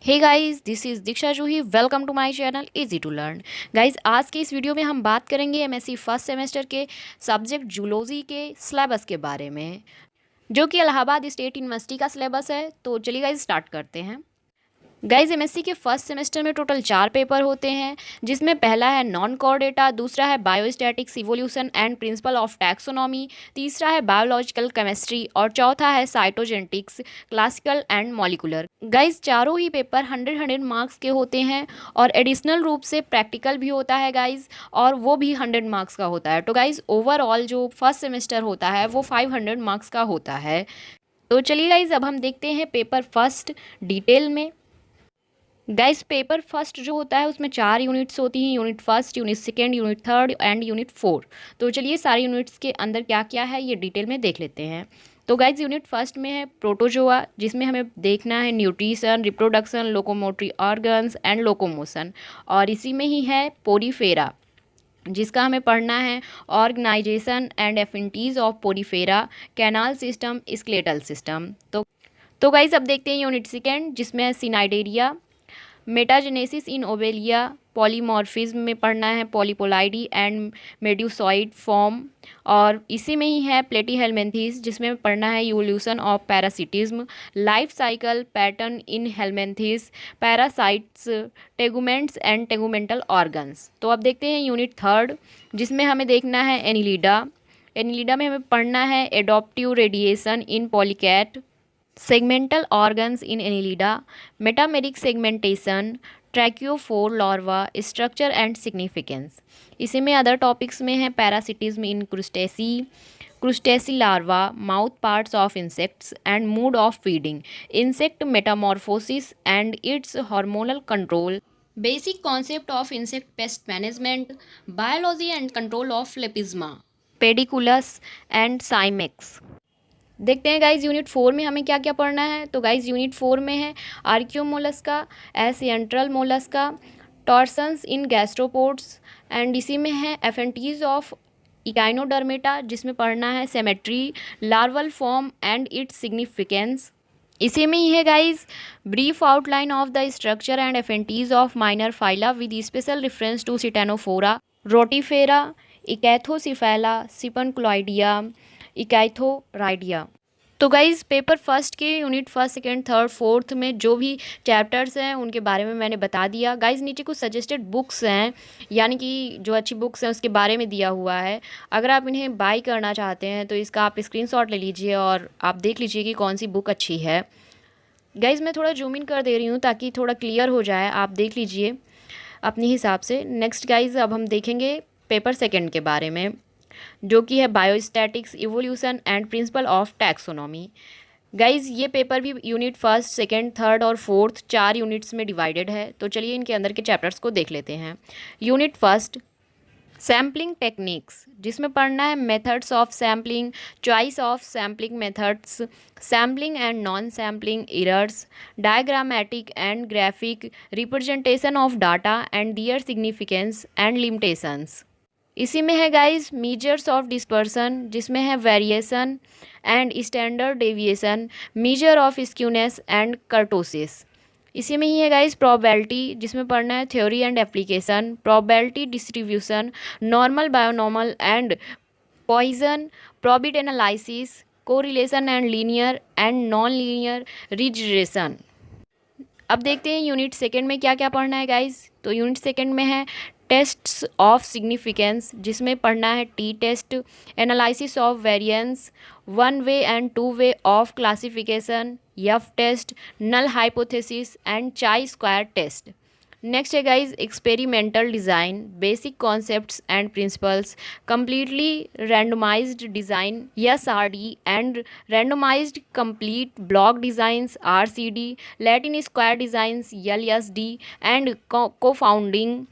Hey guys, this is Diksha Juhi. Welcome to my channel easy to learn. Guys, आज के इस video में हम बात करेंगे एमएससी फर्स्ट सेमेस्टर के सब्जेक्ट जूलॉजी के सिलेबस के बारे में, जो कि इलाहाबाद स्टेट यूनिवर्सिटी का सिलेबस है। तो चलिए गाइस स्टार्ट करते हैं। गाइज, एमएससी के फर्स्ट सेमेस्टर में टोटल 4 पेपर होते हैं, जिसमें पहला है नॉन कोर डेटा, दूसरा है biostatics evolution and principle of taxonomy, तीसरा है बायोलॉजिकल केमिस्ट्री और चौथा है cytogenetics classical and molecular. Guys, चारों ही पेपर 100 मार्क्स के होते हैं और एडिशनल रूप से प्रैक्टिकल भी होता है गाइज, और वो भी 100 मार्क्स का होता है। तो गाइज, ओवरऑल जो फर्स्ट सेमेस्टर होता है वो 500 मार्क्स का होता है। तो चलिए गाइज, अब हम देखते हैं पेपर फर्स्ट डिटेल में। गाइस, पेपर फर्स्ट जो होता है उसमें 4 यूनिट्स होती हैं, unit first, unit second, unit third and unit four. तो चलिए सारे यूनिट्स के अंदर क्या क्या है ये डिटेल में देख लेते हैं। तो गाइज, यूनिट फर्स्ट में है प्रोटोजोआ, जिसमें हमें देखना है nutrition, reproduction, locomotory organs and locomotion. और इसी में ही है पोरीफेरा, जिसका हमें पढ़ना है organisation and affinities of Porifera, canal system, skeletal system. तो गाइज, अब देखते हैं यूनिट सेकेंड, जिसमें है सिनाइडेरिया, मेटाजेनेसिस इन ओवेलिया, पॉलीमॉर्फिज्म में पढ़ना है पॉलीपोलाइडी एंड मेड्यूसॉइड फॉर्म। और इसी में ही है प्लेटीहेलमिन्थीज, जिसमें पढ़ना है evolution of parasitism, life cycle pattern in helminthes, parasites, teguments and tegumental organs. तो अब देखते हैं यूनिट थर्ड, जिसमें हमें देखना है एनिलिडा। एनिलिडा में हमें पढ़ना है adaptive radiation in polychaete, segmental organs in Annelida, metameric segmentation, trochophore larva, structure and significance. इसी में अदर टॉपिक्स में है parasitism in Crustacea, Crustacea larva, mouth parts of insects and mood of feeding, insect metamorphosis and its hormonal control, basic concept of insect pest management, biology and control of Lepisma, Pediculus and Cimex. देखते हैं guys unit four में हमें क्या क्या पढ़ना है। तो guys, unit four में है Archaeomollusca, ancestral Mollusca, torsions in gastropods and इसी में है एफेंटीज ऑफ इकाइनोडर्मेटा, जिसमें पढ़ना है symmetry, larval form and its significance. इसी में ही है guys brief outline of the structure and affinities of minor phyla with special reference to Ctenophora, Rotifera, Acanthocephala, Sipunculoidea, Echiuroidea. तो गाइज, पेपर फर्स्ट के unit first, second, third, fourth में जो भी chapters हैं उनके बारे में मैंने बता दिया। गाइज, नीचे कुछ सजेस्टेड बुक्स हैं, यानी कि जो अच्छी बुक्स हैं उसके बारे में दिया हुआ है। अगर आप इन्हें बाई करना चाहते हैं तो इसका आप स्क्रीनशॉट ले लीजिए और आप देख लीजिए कि कौन सी बुक अच्छी है। गाइज, मैं थोड़ा जूम इन कर दे रही हूँ ताकि थोड़ा क्लियर हो जाए, आप देख लीजिए अपने हिसाब से। नेक्स्ट गाइज, अब हम देखेंगे पेपर सेकेंड के बारे में, जो कि है biostatics evolution and principle of taxonomy. Guys, ये पेपर भी यूनिट फर्स्ट, सेकेंड, थर्ड और फोर्थ 4 यूनिट्स में डिवाइडेड है। तो चलिए इनके अंदर के चैप्टर्स को देख लेते हैं। यूनिट फर्स्ट, सैम्पलिंग टेक्निक्स, जिसमें पढ़ना है methods of sampling, choice of sampling methods, sampling and non sampling errors, diagrammatic and graphic representation of data and their significance and limitations. इसी में है गाइज मीजर्स ऑफ डिस्पर्सन, जिसमें है variation and standard deviation, measure of skewness and kurtosis. इसी में ही है guys probability, जिसमें पढ़ना है theory and application, probability distribution, normal, binomial and Poisson, probit analysis, correlation and linear and non linear रिजरेशन। अब देखते हैं यूनिट सेकेंड में क्या क्या पढ़ना है गाइज। तो यूनिट सेकेंड में है टेस्ट्स ऑफ सिग्निफिकेंस, जिसमें पढ़ना है T test, analysis of variance, one way and two way of classification, F test, null hypothesis and chi square test. Next है guys experimental design, basic concepts and principles, completely randomised design SRD and randomised complete block designs RCD, Latin square designs LSD and confounding,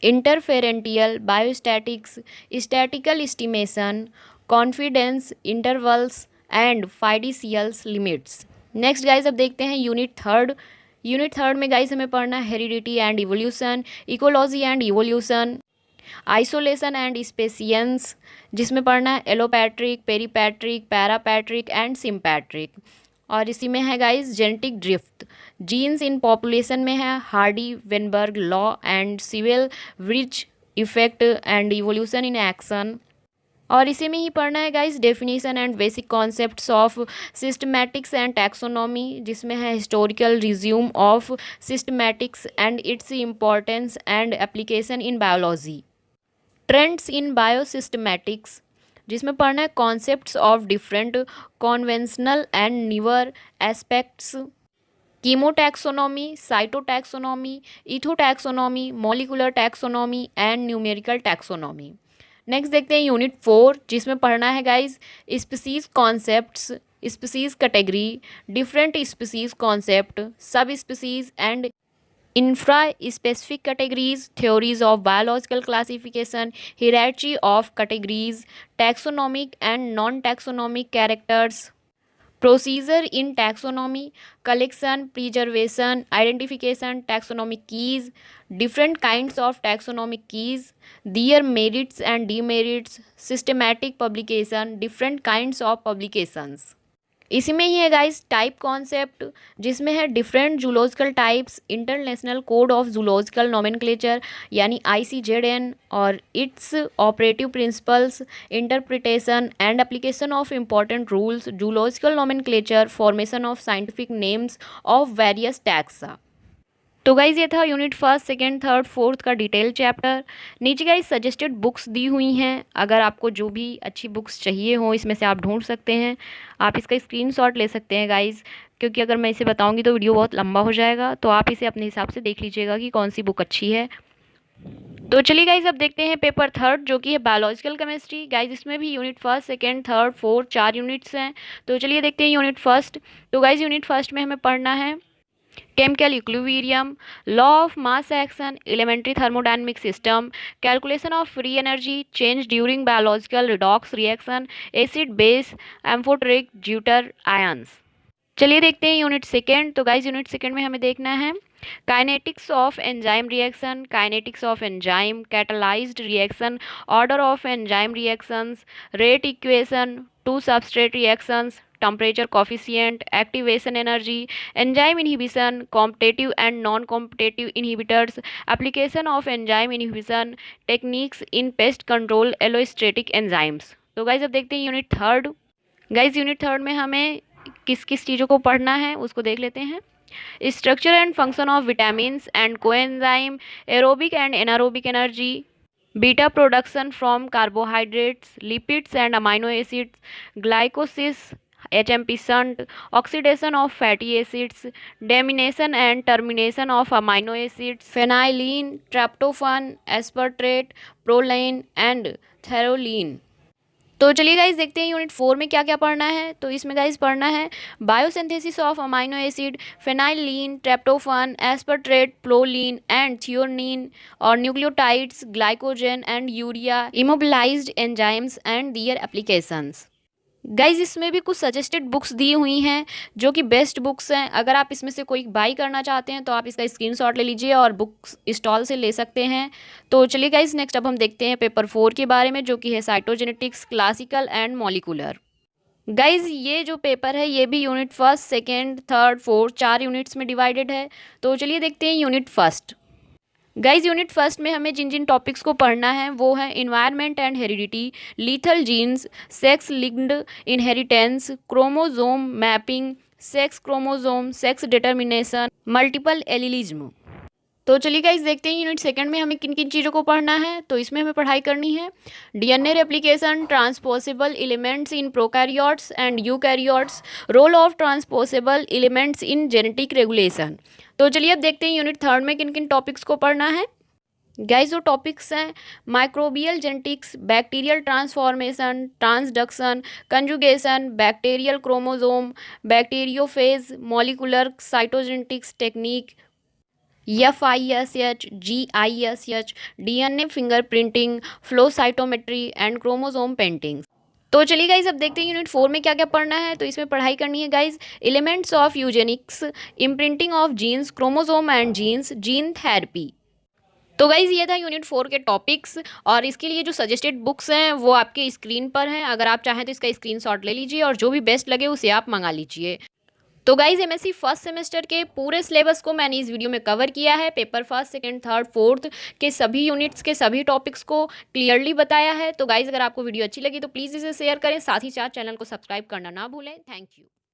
inferential biostatistics, statistical estimation, confidence intervals and fiducials limits. Next guys, अब देखते हैं unit third. Unit third में guys हमें पढ़ना है heredity and evolution, ecology and evolution, isolation and speciation, जिसमें पढ़ना है allopatric, peripatric, parapatric and sympatric. और इसी में है guys genetic drift, genes in population में है Hardy Weinberg law and Sewall ब्रिज effect and evolution in action. और इसी में ही पढ़ना है guys definition and basic concepts of systematics and taxonomy, जिसमें है historical resume of systematics and its importance and application in biology, trends in biosystematics, जिसमें पढ़ना है concepts of different conventional and newer aspects, chemotaxonomy, cytotaxonomy, ethotaxonomy, molecular taxonomy and numerical taxonomy. Next देखते हैं unit 4, जिसमें पढ़ना है guys species concepts, species category, different species concept, sub species and infra specific categories, theories of biological classification, hierarchy of categories, taxonomic and non taxonomic characters, procedure in taxonomy, collection, preservation, identification, taxonomic keys, different kinds of taxonomic keys, their merits and demerits, systematic publication, different kinds of publications. इसी में ही है guys type concept, जिसमें है different zoological types, international code of zoological nomenclature यानी ICZN और it's operative principles, interpretation and application of important rules, zoological nomenclature, formation of scientific names of various taxa. तो guys ये था unit 1, 2, 3, 4 का detail chapter. नीचे guys suggested books दी हुई हैं, अगर आपको जो भी अच्छी बुक्स चाहिए हो इसमें से आप ढूंढ सकते हैं। आप इसका स्क्रीनशॉट ले सकते हैं गाइज़, क्योंकि अगर मैं इसे बताऊंगी तो वीडियो बहुत लंबा हो जाएगा, तो आप इसे अपने हिसाब से देख लीजिएगा कि कौन सी बुक अच्छी है। तो चलिए गाइज अब देखते हैं पेपर 3 जो कि है बायोलॉजिकल केमिस्ट्री। गाइज इसमें भी यूनिट 1, 2, 3, 4 4 यूनिट्स हैं। तो चलिए देखते हैं यूनिट 1। तो गाइज यूनिट 1 में हमें पढ़ना है chemical equilibrium, law of mass action, elementary thermodynamic system, calculation of free energy, change during biological redox reaction, acid base, amphoteric deuter ions। चलिए देखते हैं यूनिट 2। तो गाइज यूनिट 2 में हमें देखना है kinetics of enzyme reaction, kinetics of enzyme, catalysed reaction, order of enzyme reactions, rate equation, two substrate reactions, temperature coefficient, activation energy, enzyme inhibition, competitive and non-competitive inhibitors, application of enzyme inhibition, techniques in pest control, allostatic enzymes। तो guys अब देखते हैं unit 3। Guys unit 3 में हमें किस किस चीज़ों को पढ़ना है उसको देख लेते हैं। Structure and function of vitamins and coenzyme, aerobic and anaerobic energy, beta production from carbohydrates, lipids and amino acids, glycolysis, HMP shunt, oxidation of fatty acids, deamination and termination of amino acids, phenylalanine, tryptophan, aspartate, proline and theroline। तो चलिए guys देखते हैं unit 4 में क्या क्या पढ़ना है। तो इसमें गाइज पढ़ना है biosynthesis of amino acid, phenylalanine, tryptophan, aspartate, proline and threonine और nucleotides, glycogen and urea, immobilised enzymes and their applications. Guys इसमें भी कुछ सजेस्टेड बुक्स दी हुई हैं जो कि बेस्ट बुक्स हैं। अगर आप इसमें से कोई बाई करना चाहते हैं तो आप इसका स्क्रीनशॉट ले लीजिए और बुक्स स्टॉल से ले सकते हैं। तो चलिए गाइज नेक्स्ट अब हम देखते हैं पेपर 4 के बारे में, जो कि है cytogenetics, classical and molecular. Guys ये जो पेपर है ये भी यूनिट 1, 2, 3, 4 4 यूनिट्स में डिवाइडेड है। तो चलिए देखते हैं यूनिट 1। गाइज यूनिट 1 में हमें जिन जिन टॉपिक्स को पढ़ना है वो है environment and heredity, lethal genes, sex linked inheritance, chromosome mapping, sex chromosome, sex determination, multiple allelism. तो चलिए गाइज देखते हैं यूनिट 2 में हमें किन किन चीज़ों को पढ़ना है। तो इसमें हमें पढ़ाई करनी है DNA replication, transposable elements in prokaryotes and eukaryotes, role of transposable elements in genetic regulation. तो चलिए अब देखते हैं यूनिट 3 में किन किन टॉपिक्स को पढ़ना है। गाइज जो टॉपिक्स हैं microbial genetics, bacterial transformation, transduction, conjugation, bacterial chromosome, bacteriophage, molecular cytogenetics technique, FISH, GISH, DNA fingerprinting, flow cytometry and chromosome painting. तो चलिए गाइज अब देखते हैं यूनिट 4 में क्या क्या पढ़ना है। तो इसमें पढ़ाई करनी है guys elements of eugenics, imprinting of genes, chromosome and genes, gene therapy. तो गाइज ये था यूनिट 4 के टॉपिक्स, और इसके लिए जो सजेस्टेड बुक्स हैं वो आपके स्क्रीन पर हैं। अगर आप चाहें तो इसका स्क्रीनशॉट ले लीजिए और जो भी बेस्ट लगे उसे आप मंगा लीजिए। तो गाइज एमएससी फर्स्ट सेमेस्टर के पूरे सिलेबस को मैंने इस वीडियो में कवर किया है। Paper first, second, third, fourth के सभी यूनिट्स के सभी टॉपिक्स को क्लियरली बताया है। तो गाइज अगर आपको वीडियो अच्छी लगी तो प्लीज़ इसे शेयर करें, साथ ही साथ चैनल को सब्सक्राइब करना ना भूलें। Thank you.